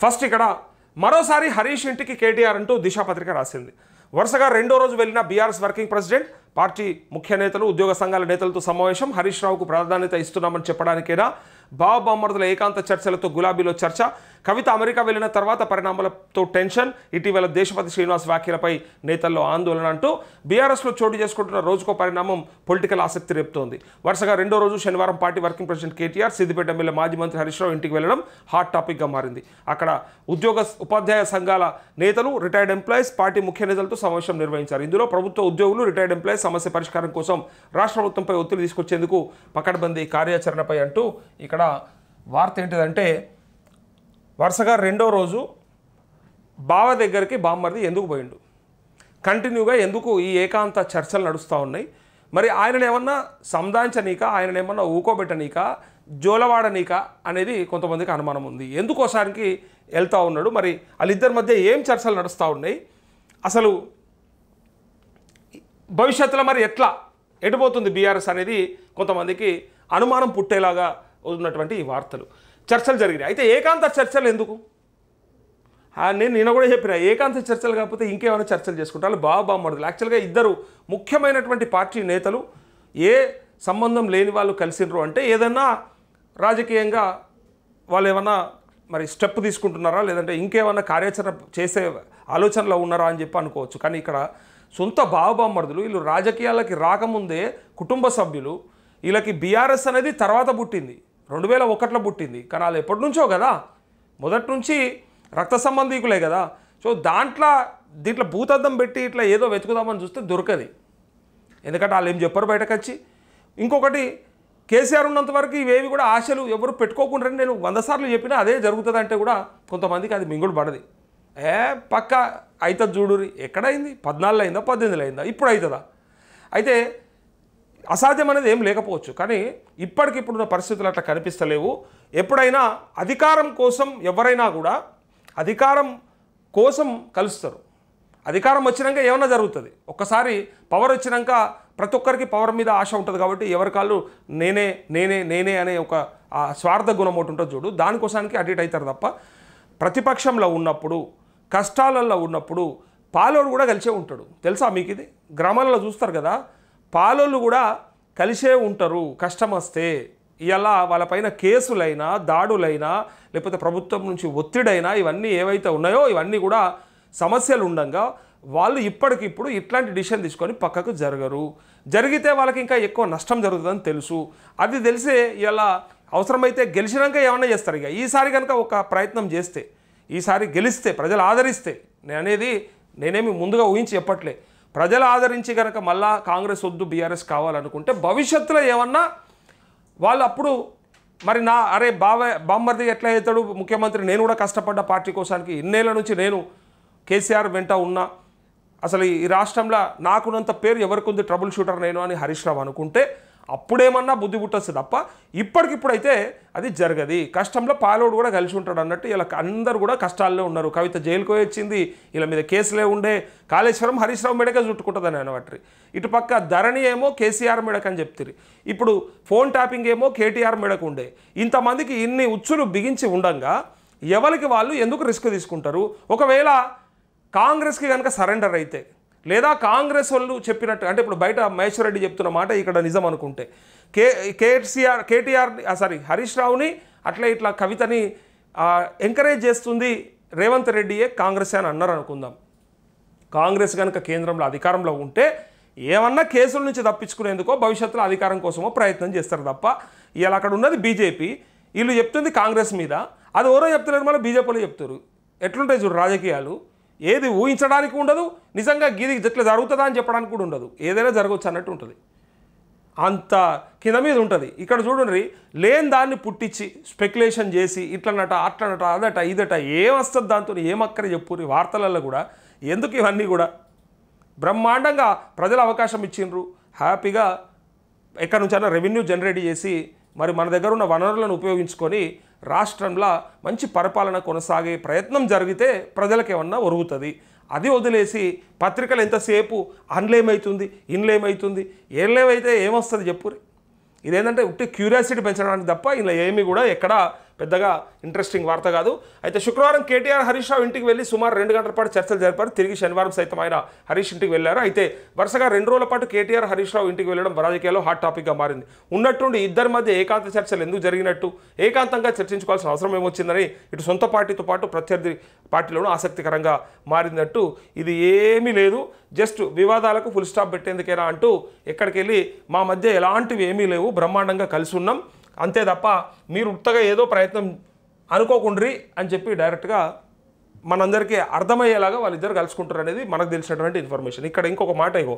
First ఇక్కడ మరోసారి హరీష్ ఇంటికి కేటీఆర్ అంటూ దిశాపత్రిక రాసింది. వరుసగా రెండో రోజు వెళ్లిన బీఆర్ఎస్ వర్కింగ్ ప్రెసిడెంట్, పార్టీ ముఖ్య నేతలు, ఉద్యోగ సంఘాల నేతలతో సమావేశం. హరీష్ రావుకు ప్రాధాన్యత ఇస్తున్నామని చెప్పడానికైనా బావబామ్మర్దుల ఏకాంత చర్చలతో గులాబీలో చర్చ. కవిత అమెరికా వెళ్లిన తర్వాత పరిణామాలతో టెన్షన్. ఇటీవల దేశపతి శ్రీనివాస్ వ్యాఖ్యలపై నేతల్లో ఆందోళన అంటూ బీఆర్ఎస్లో చోటు చేసుకుంటున్న రోజుకో పరిణామం పొలిటికల్ ఆసక్తి రేపుతోంది. వరుసగా రెండో రోజు శనివారం party working president KTR Siddipet MLA మాజీ మంత్రి హరీష్ రావు ఇంటికి వెళ్లడం హాట్ టాపిక్గా మారింది. అక్కడ ఉపాధ్యాయ సంఘాల నేతలు, రిటైర్డ్ ఎంప్లాయీస్, పార్టీ ముఖ్య నేతలతో సమావేశం నిర్వహించారు. ఇందులో ప్రభుత్వ ఉద్యోగులు, రిటైర్డ్ ఎంప్లాయీస్ సమస్య పరిష్కారం కోసం రాష్ట్ర ప్రభుత్వంపై ఒత్తిడి తీసుకొచ్చేందుకు పకడ్బందీ కార్యాచరణపై అంటూ ఇక్కడ వార్త ఏంటిదంటే, వరుసగా రెండో రోజు బావ దగ్గరికి బామ్మర్ది ఎందుకు పోయిండు, కంటిన్యూగా ఎందుకు ఈ ఏకాంత చర్చలు నడుస్తూ ఉన్నాయి, మరి ఆయనను ఏమన్నా సంధానించనీక, ఆయనను ఏమన్నా ఊకోబెట్టనీక, జోలవాడనీక అనేది కొంతమందికి అనుమానం ఉంది. ఎందుకోసానికి వెళ్తూ ఉన్నాడు, మరి వాళ్ళిద్దరి మధ్య ఏం చర్చలు నడుస్తూ ఉన్నాయి, అసలు భవిష్యత్తులో మరి ఎటుపోతుంది బీఆర్ఎస్ అనేది కొంతమందికి అనుమానం పుట్టేలాగా ఉన్నటువంటి ఈ వార్తలు, చర్చలు జరిగినాయి. అయితే ఏకాంత చర్చలు ఎందుకు? నేను కూడా చెప్పిన, ఏకాంత చర్చలు కాకపోతే ఇంకేమైనా చర్చలు చేసుకుంటారు. బామ్మర్దులు యాక్చువల్గా ఇద్దరు ముఖ్యమైనటువంటి పార్టీ నేతలు, ఏ సంబంధం లేని వాళ్ళు కలిసినరు అంటే ఏదన్నా రాజకీయంగా వాళ్ళు ఏమన్నా మరి స్టెప్ తీసుకుంటున్నారా, లేదంటే ఇంకేమన్నా కార్యాచరణ చేసే ఆలోచనలో ఉన్నారా అని చెప్పి అనుకోవచ్చు. కానీ ఇక్కడ సొంత బామ్మర్దులు, వీళ్ళు రాజకీయాలకి రాకముందే కుటుంబ సభ్యులు. వీళ్ళకి బీఆర్ఎస్ అనేది తర్వాత పుట్టింది, 2001లో పుట్టింది. కానీ వాళ్ళు ఎప్పటి నుంచో కదా, మొదటి నుంచి రక్త సంబంధీకులే కదా. సో దీంట్లో భూతద్దం పెట్టి ఇట్లా ఏదో వెతుకుదామని చూస్తే దొరకది. ఎందుకంటే వాళ్ళు ఏం చెప్పరు బయటకు వచ్చి. ఇంకొకటి, కేసీఆర్ ఉన్నంత వరకు ఇవేవి కూడా ఆశలు ఎవరు పెట్టుకోకుండా నేను 100 సార్లు చెప్పినా అదే జరుగుతుంది అంటే కూడా కొంతమందికి అది మింగుడు పడది. పక్క అవుతుంది చూడురి, ఎక్కడైంది? 14 అయిందా, 18 అయిందా, ఇప్పుడు అవుతుందా? అయితే అసాధ్యం అనేది ఏం లేకపోవచ్చు, కానీ ఇప్పటికిప్పుడున్న పరిస్థితులు అట్లా కనిపిస్తలేవు. ఎప్పుడైనా అధికారం కోసం ఎవరైనా కూడా అధికారం కోసం కలుస్తారు. అధికారం వచ్చినాక ఏమన్నా జరుగుతుంది. ఒక్కసారి పవర్ వచ్చినాక ప్రతి ఒక్కరికి పవర్ మీద ఆశ ఉంటుంది కాబట్టి ఎవరి కాళ్ళు నేనే నేనే నేనే అనే ఒక స్వార్థ గుణం ఒకటి ఉంటుంది చూడు, దానికోసానికి అటు ఇటు అవుతారు తప్ప ప్రతిపక్షంలో ఉన్నప్పుడు, కష్టాలలో ఉన్నప్పుడు పాలోడు కూడా కలిసే ఉంటాడు. తెలుసా మీకు ఇది? గ్రామాలలో చూస్తారు కదా, పాలోళ్ళు కూడా కలిసే ఉంటారు కష్టం వస్తే. ఇలా వాళ్ళపైన కేసులైనా, దాడులైనా, లేకపోతే ప్రభుత్వం నుంచి ఒత్తిడైనా, ఇవన్నీ ఏవైతే ఉన్నాయో ఇవన్నీ కూడా సమస్యలు ఉండగా వాళ్ళు ఇప్పటికిప్పుడు ఇట్లాంటి డిసిషన్ తీసుకొని పక్కకు జరగరు. జరిగితే వాళ్ళకి ఇంకా ఎక్కువ నష్టం జరుగుతుందని తెలుసు. అది తెలిసే ఇలా అవసరమైతే గెలిచినాక ఏమన్నా చేస్తారు. ఇక ఈసారి కనుక ఒక ప్రయత్నం చేస్తే, ఈసారి గెలిస్తే, ప్రజలు ఆదరిస్తే, నేనేమి ముందుగా ఊహించి చెప్పట్లే, ప్రజలు ఆదరించి కనుక మళ్ళా కాంగ్రెస్ వద్దు బీఆర్ఎస్ కావాలనుకుంటే భవిష్యత్తులో ఏమన్నా వాళ్ళు అప్పుడు మరి బామ్మర్ది ఎట్లా అవుతాడు ముఖ్యమంత్రి, నేను కూడా కష్టపడ్డ పార్టీ కోసానికి, ఇన్నేళ్ల నుంచి నేను కేసీఆర్ వెంట ఉన్నా, అసలు ఈ రాష్ట్రంలో నాకున్నంత పేరు ఎవరికి ఉంది, ట్రబుల్ షూటర్ నేను అని హరీష్ రావు అనుకుంటే అప్పుడేమన్నా బుద్ధి పుట్టొస్తుంది తప్ప ఇప్పటికిప్పుడైతే అది జరగది. కష్టంలో పాలోడు కూడా కలిసి ఉంటాడు అన్నట్టు ఇలా అందరూ కూడా కష్టాల్లో ఉన్నారు. కవిత జైలుకు వచ్చింది, ఇలా మీద కేసులే ఉండే, కాళేశ్వరం హరీష్ రావు మెడకే చుట్టుకుంటుందని అనబట్టి, ఇటుపక్క ధరణి ఏమో కేసీఆర్ మెడకని చెప్తారు, ఇప్పుడు ఫోన్ ట్యాపింగ్ ఏమో కేటీఆర్ మెడకు ఉండే. ఇంతమందికి ఇన్ని ఉచ్చులు బిగించి ఉండగా ఎవరికి వాళ్ళు ఎందుకు రిస్క్ తీసుకుంటారు? ఒకవేళ కాంగ్రెస్కి కనుక సరెండర్ అయితే, లేదా కాంగ్రెస్ వాళ్ళు చెప్పినట్టు, అంటే ఇప్పుడు బయట మహేశ్వర్ రెడ్డి చెప్తున్న మాట ఇక్కడ నిజం అనుకుంటే, హరీష్ రావుని అట్లా ఇట్లా కవితని ఎంకరేజ్ చేస్తుంది రేవంత్ రెడ్డియే కాంగ్రెస్ అని అన్నారు అనుకుందాం. కాంగ్రెస్ కనుక కేంద్రంలో అధికారంలో ఉంటే ఏమన్నా కేసుల నుంచి తప్పించుకునేందుకో భవిష్యత్తులో అధికారం కోసమో ప్రయత్నం చేస్తారు తప్ప, ఇలా అక్కడ ఉన్నది బీజేపీ, వీళ్ళు చెప్తుంది కాంగ్రెస్ మీద, అది ఎవరో చెప్తున్నారు, మళ్ళీ బీజేపీలో చెప్తారు. ఎట్లుంటాయి చూడు రాజకీయాలు, ఏది ఊహించడానికి ఉండదు, నిజంగా గీది ఇట్లా జరుగుతుందా అని చెప్పడానికి కూడా ఉండదు, ఏదైనా జరగవచ్చు అన్నట్టు ఉంటుంది, అంత కింద మీద ఉంటుంది. ఇక్కడ చూడండి, లేని దాన్ని పుట్టించి స్పెక్యులేషన్ చేసి ఇట్లనట అట్లనట అదట ఇదట ఏమొస్తుంది దాంతో ఏమక్కరే చెప్పు. వార్తలలో కూడా ఎందుకు ఇవన్నీ కూడా బ్రహ్మాండంగా ప్రజలు అవకాశం ఇచ్చిండ్రు, హ్యాపీగా ఎక్కడి నుంచైనా రెవెన్యూ జనరేట్ చేసి మరి మన దగ్గర ఉన్న వనరులను ఉపయోగించుకొని రాష్ట్రంలో మంచి పరిపాలన కొనసాగే ప్రయత్నం జరిగితే ప్రజలకు ఏమన్నా ఒరుగుతుంది. అది వదిలేసి పత్రికలు ఎంతసేపు అన్లేమవుతుంది ఇన్లేమవుతుంది ఏమవుతుంది ఏమొస్తుంది చెప్పురి. ఇదేంటంటే ఉట్టి క్యూరియాసిటీ పెంచడానికి తప్ప ఇలా ఏమీ కూడా ఎక్కడ పెద్దగా ఇంట్రెస్టింగ్ వార్త కాదు. అయితే శుక్రవారం కేటీఆర్ హరీష్ రావు ఇంటికి వెళ్ళి సుమారు 2 గంటల పాటు చర్చలు జరిపారు. తిరిగి శనివారం సైతం ఆయన హరీష్ ఇంటికి వెళ్ళారు. అయితే వరుసగా 2 రోజుల పాటు కేటీఆర్ హరీష్ రావు ఇంటికి వెళ్ళడం రాజకీయాల్లో హాట్ టాపిక్గా మారింది. ఉన్నట్టుండి ఇద్దరి మధ్య ఏకాంత చర్చలు ఎందుకు జరిగినట్టు, ఏకాంతంగా చర్చించుకోవాల్సిన అవసరం ఏమొచ్చిందని ఇటు సొంత పార్టీతో పాటు ప్రత్యర్థి పార్టీలోనూ ఆసక్తికరంగా మారినట్టు, ఇది ఏమీ లేదు, జస్ట్ వివాదాలకు ఫుల్ స్టాప్ పెట్టేందుకేనా అంటూ ఎక్కడికి వెళ్ళి మా మధ్య ఎలాంటివి ఏమీ లేవు, బ్రహ్మాండంగా కలిసి ఉన్నాం అంతే తప్ప మీరు ఉత్తగా ఏదో ప్రయత్నం అనుకోకుండ్రి అని చెప్పి డైరెక్ట్గా మనందరికీ అర్థమయ్యేలాగా వాళ్ళిద్దరు కలుసుకుంటారు అనేది మనకు తెలిసినటువంటి ఇన్ఫర్మేషన్. ఇక్కడ ఇంకొక మాట ఇగో,